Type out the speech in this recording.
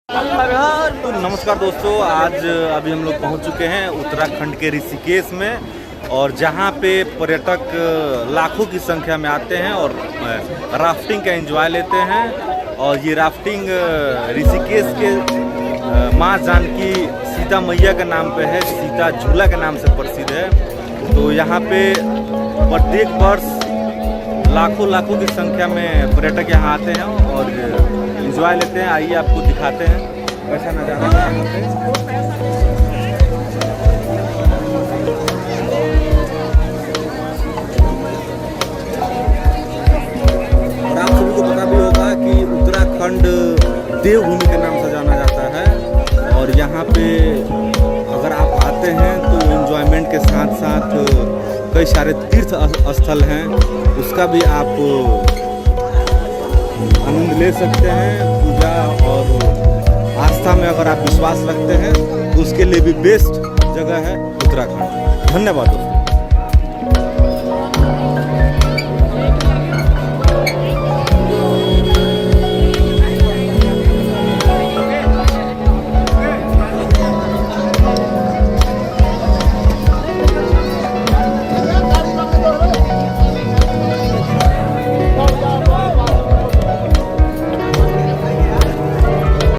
तो नमस्कार दोस्तों, आज अभी हम लोग पहुंच चुके हैं उत्तराखंड के ऋषिकेश में, और जहां पे पर्यटक लाखों की संख्या में आते हैं और राफ्टिंग का एंजॉय लेते हैं। और ये राफ्टिंग ऋषिकेश के माँ जानकी सीता मैया के नाम पे है, सीता झूला के नाम से प्रसिद्ध है। तो यहाँ पे प्रत्येक वर्ष लाखों की संख्या में पर्यटक यहाँ आते हैं और एंजॉय लेते हैं। आइए आपको दिखाते हैं कैसा नज़ारा है यहाँ पे। और आप सभी को पता भी होगा कि उत्तराखंड देवभूमि के नाम से जाना जाता है, और यहाँ पे अगर आप आते हैं तो एंजॉयमेंट के साथ साथ कई सारे तीर्थ स्थल हैं, उसका भी आप आनंद ले सकते हैं। पूजा और आस्था में अगर आप विश्वास रखते हैं तो उसके लिए भी बेस्ट जगह है उत्तराखंड। धन्यवाद दोस्तों।